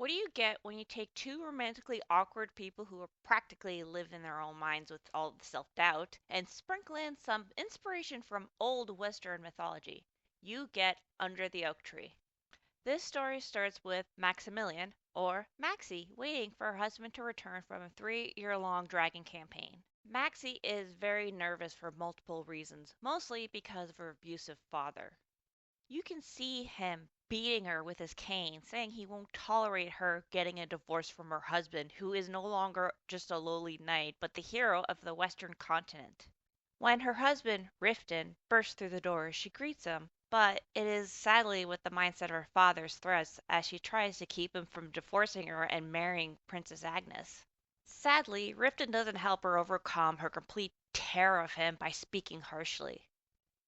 What do you get when you take two romantically awkward people who are practically live in their own minds with all the self doubt and sprinkle in some inspiration from old Western mythology? You get Under the Oak Tree. This story starts with Maximilian, or Maxie, waiting for her husband to return from a 3 year long dragon campaign. Maxie is very nervous for multiple reasons, mostly because of her abusive father. You can see him beating her with his cane, saying he won't tolerate her getting a divorce from her husband, who is no longer just a lowly knight, but the hero of the Western continent. When her husband, Riften, bursts through the door, she greets him, but it is sadly with the mindset of her father's threats as she tries to keep him from divorcing her and marrying Princess Agnes. Sadly, Riften doesn't help her overcome her complete terror of him by speaking harshly.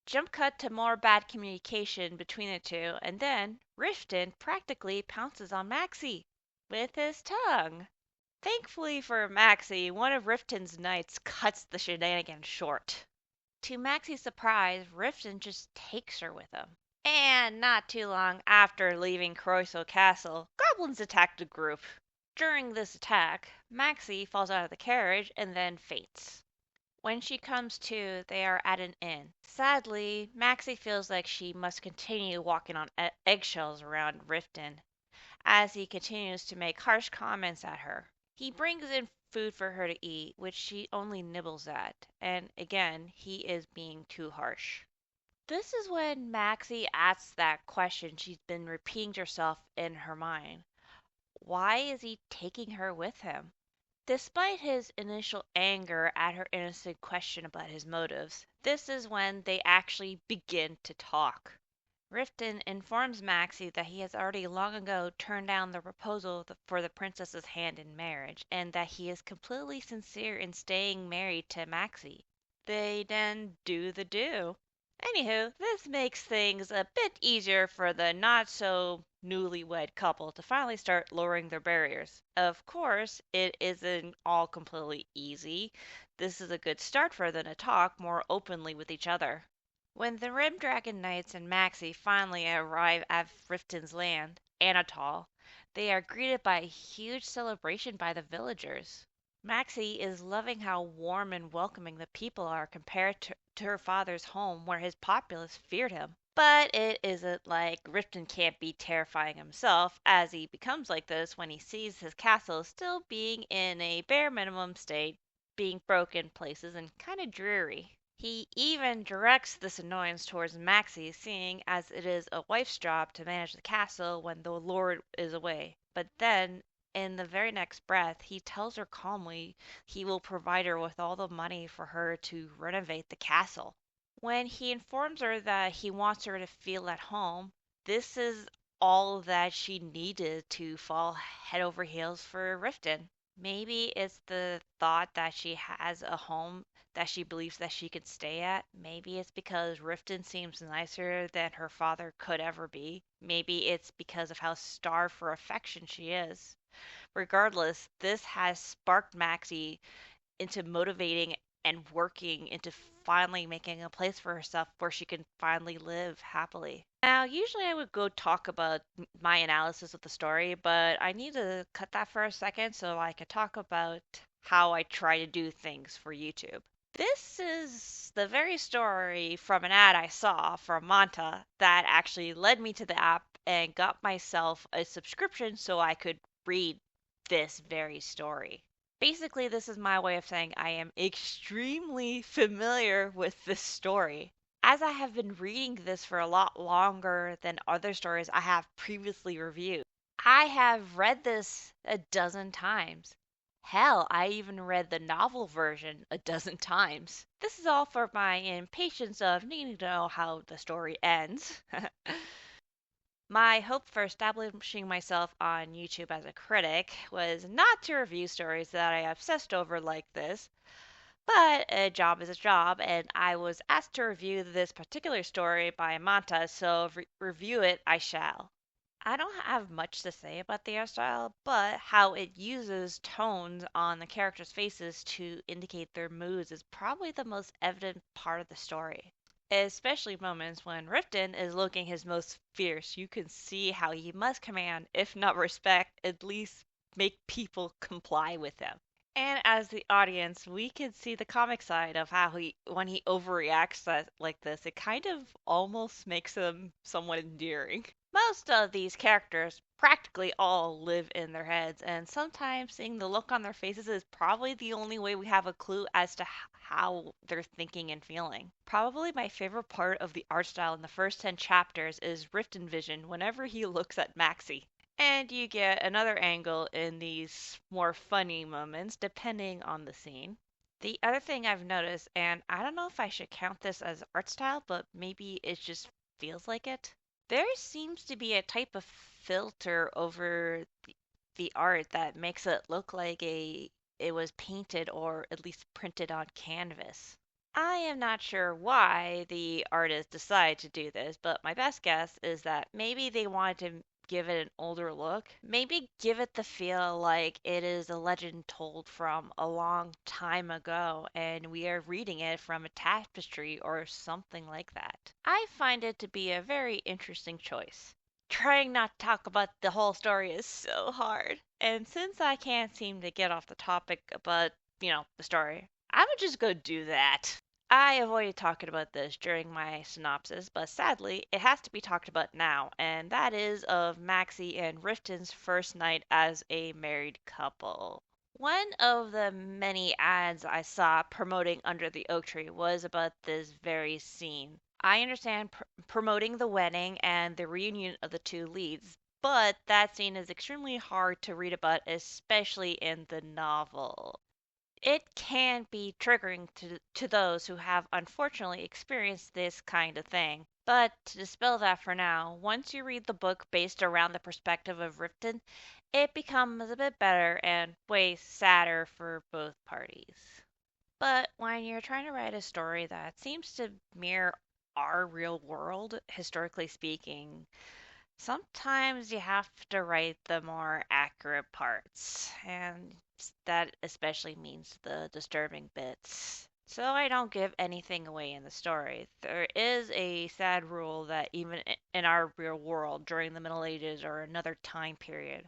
Jump cut to more bad communication between the two, and then Riften practically pounces on Maxie with his tongue. Thankfully for Maxie, one of Riften's knights cuts the shenanigans short. To Maxie's surprise, Riften just takes her with him. And not too long after leaving Croissant Castle, goblins attack the group. During this attack, Maxie falls out of the carriage and then faints. When she comes to, they are at an inn. Sadly, Maxie feels like she must continue walking on eggshells around Riften as he continues to make harsh comments at her. He brings in food for her to eat, which she only nibbles at, and again, he is being too harsh. This is when Maxie asks that question she's been repeating to herself in her mind. Why is he taking her with him? Despite his initial anger at her innocent question about his motives, this is when they actually begin to talk. Riften informs Maxie that he has already long ago turned down the proposal for the princess's hand in marriage, and that he is completely sincere in staying married to Maxie. They then do the do. Anywho, this makes things a bit easier for the not so newlywed couple to finally start lowering their barriers. Of course, it isn't all completely easy. This is a good start for them to talk more openly with each other. When the Rim Dragon Knights and Maxie finally arrive at Riften's land, Anatol, they are greeted by a huge celebration by the villagers. Maxie is loving how warm and welcoming the people are compared to her father's home where his populace feared him. But it isn't like Riften can't be terrifying himself, as he becomes like this when he sees his castle still being in a bare minimum state, being broken places and kind of dreary. He even directs this annoyance towards Maxie, seeing as it is a wife's job to manage the castle when the lord is away. But then, in the very next breath, he tells her calmly he will provide her with all the money for her to renovate the castle. When he informs her that he wants her to feel at home, this is all that she needed to fall head over heels for Riften. Maybe it's the thought that she has a home that she believes that she could stay at. Maybe it's because Riften seems nicer than her father could ever be. Maybe it's because of how starved for affection she is. Regardless, this has sparked Maxie into motivating and working into finally making a place for herself where she can finally live happily. Now, usually I would go talk about my analysis of the story, but I need to cut that for a second so I could talk about how I try to do things for YouTube. This is the very story from an ad I saw from Manta that actually led me to the app and got myself a subscription so I could read this very story. Basically, this is my way of saying I am extremely familiar with this story. As I have been reading this for a lot longer than other stories I have previously reviewed, I have read this a dozen times. Hell, I even read the novel version a dozen times. This is all for my impatience of needing to know how the story ends. My hope for establishing myself on YouTube as a critic was not to review stories that I obsessed over like this, but a job is a job, and I was asked to review this particular story by Manta, so review it I shall. I don't have much to say about the art style, but how it uses tones on the characters' faces to indicate their moods is probably the most evident part of the story. Especially moments when Riften is looking his most fierce. You can see how he must command, if not respect, at least make people comply with him. And as the audience, we can see the comic side of how when he overreacts like this, it kind of almost makes him somewhat endearing. Most of these characters practically all live in their heads, and sometimes seeing the look on their faces is probably the only way we have a clue as to how they're thinking and feeling. Probably my favorite part of the art style in the first 10 chapters is Riften Vision whenever he looks at Maxie. And you get another angle in these more funny moments depending on the scene. The other thing I've noticed, and I don't know if I should count this as art style, but maybe it just feels like it. There seems to be a type of filter over the art that makes it look like it was painted or at least printed on canvas. I am not sure why the artist decided to do this, but my best guess is that maybe they wanted to give it an older look. Maybe give it the feel like it is a legend told from a long time ago and we are reading it from a tapestry or something like that. I find it to be a very interesting choice. Trying not to talk about the whole story is so hard. And since I can't seem to get off the topic about, the story, I'm just gonna do that. I avoided talking about this during my synopsis, but sadly, it has to be talked about now, and that is of Maxie and Riften's first night as a married couple. One of the many ads I saw promoting Under the Oak Tree was about this very scene. I understand promoting the wedding and the reunion of the two leads, but that scene is extremely hard to read about, especially in the novel. It can be triggering to those who have unfortunately experienced this kind of thing. But to dispel that for now, once you read the book based around the perspective of Riften, it becomes a bit better and way sadder for both parties. But when you're trying to write a story that seems to mirror our real world, historically speaking, sometimes you have to write the more accurate parts, and that especially means the disturbing bits. So I don't give anything away in the story. There is a sad rule that even in our real world during the Middle Ages or another time period,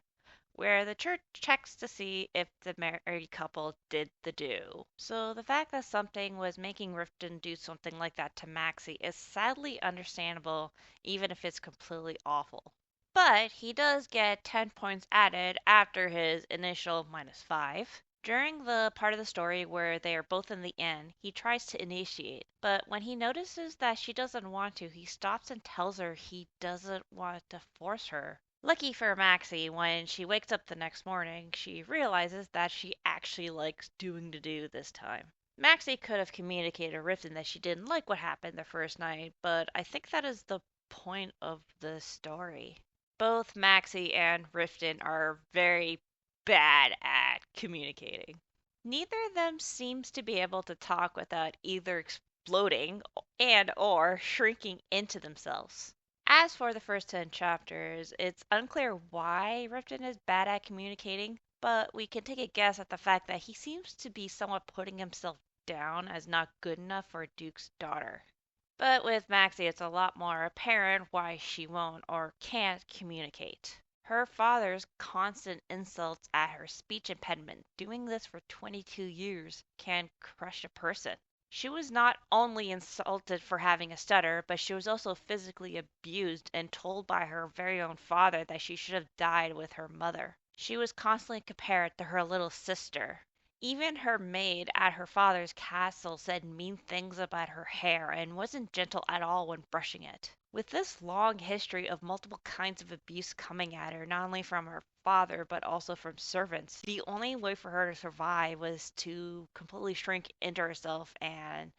where the church checks to see if the married couple did the do. So the fact that something was making Riften do something like that to Maxie is sadly understandable, even if it's completely awful. But he does get 10 points added after his initial -5. During the part of the story where they are both in the inn, he tries to initiate, but when he notices that she doesn't want to, he stops and tells her he doesn't want to force her. Lucky for Maxie, when she wakes up the next morning, she realizes that she actually likes doing the do this time. Maxie could have communicated to Riften that she didn't like what happened the first night, but I think that is the point of the story. Both Maxie and Riften are very bad at communicating. Neither of them seems to be able to talk without either exploding and or shrinking into themselves. As for the first 10 chapters, it's unclear why Riften is bad at communicating, but we can take a guess at the fact that he seems to be somewhat putting himself down as not good enough for a duke's daughter. But with Maxie, it's a lot more apparent why she won't or can't communicate. Her father's constant insults at her speech impediment, doing this for 22 years, can crush a person. She was not only insulted for having a stutter, but she was also physically abused and told by her very own father that she should have died with her mother. She was constantly compared to her little sister. Even her maid at her father's castle said mean things about her hair and wasn't gentle at all when brushing it. With this long history of multiple kinds of abuse coming at her, not only from her father but also from servants, the only way for her to survive was to completely shrink into herself and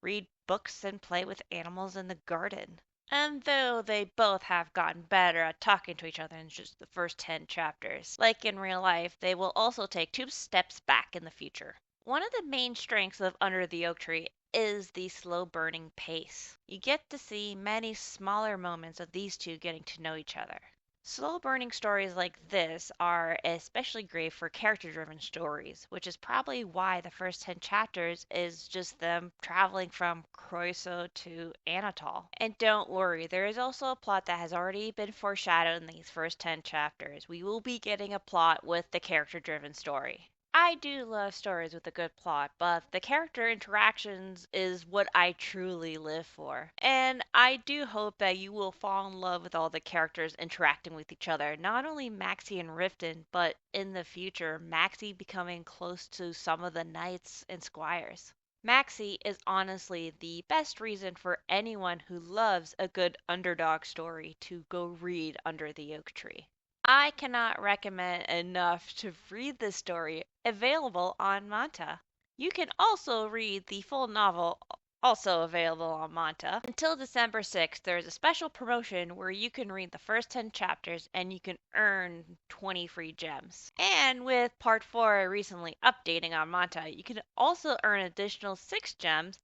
read books and play with animals in the garden. And though they both have gotten better at talking to each other in just the first 10 chapters, like in real life, they will also take 2 steps back in the future. One of the main strengths of Under the Oak Tree is the slow burning pace. You get to see many smaller moments of these two getting to know each other. Slow burning stories like this are especially great for character driven stories, which is probably why the first 10 chapters is just them traveling from Croeso to Anatol. And don't worry, there is also a plot that has already been foreshadowed in these first 10 chapters. We will be getting a plot with the character driven story. I do love stories with a good plot, but the character interactions is what I truly live for. And I do hope that you will fall in love with all the characters interacting with each other. Not only Maxie and Riften, but in the future, Maxie becoming close to some of the knights and squires. Maxie is honestly the best reason for anyone who loves a good underdog story to go read Under the Oak Tree. I cannot recommend enough to read this story available on Manta. You can also read the full novel also available on Manta. Until December 6th, there is a special promotion where you can read the first 10 chapters and you can earn 20 free gems. And with part 4 recently updating on Manta, you can also earn additional 6 gems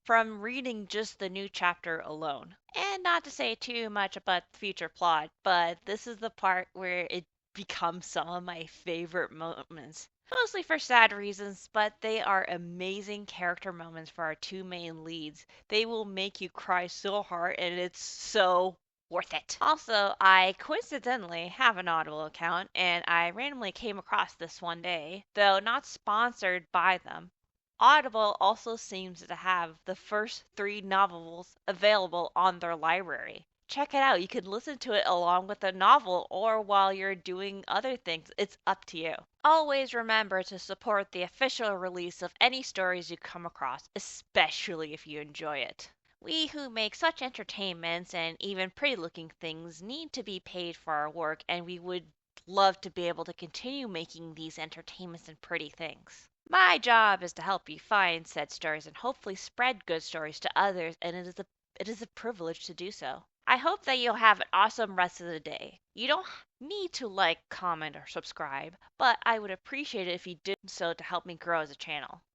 from reading just the new chapter alone. And not to say too much about the future plot, but this is the part where it becomes some of my favorite moments. Mostly for sad reasons, but they are amazing character moments for our two main leads. They will make you cry so hard, and it's so worth it. Also, I coincidentally have an Audible account, and I randomly came across this one day, though not sponsored by them. Audible also seems to have the first 3 novels available on their library. Check it out. You can listen to it along with the novel or while you're doing other things. It's up to you. Always remember to support the official release of any stories you come across, especially if you enjoy it. We who make such entertainments and even pretty looking things need to be paid for our work, and we would love to be able to continue making these entertainments and pretty things. My job is to help you find said stories and hopefully spread good stories to others, and it is a privilege to do so. I hope that you'll have an awesome rest of the day. You don't need to like, comment, or subscribe, but I would appreciate it if you did so to help me grow as a channel.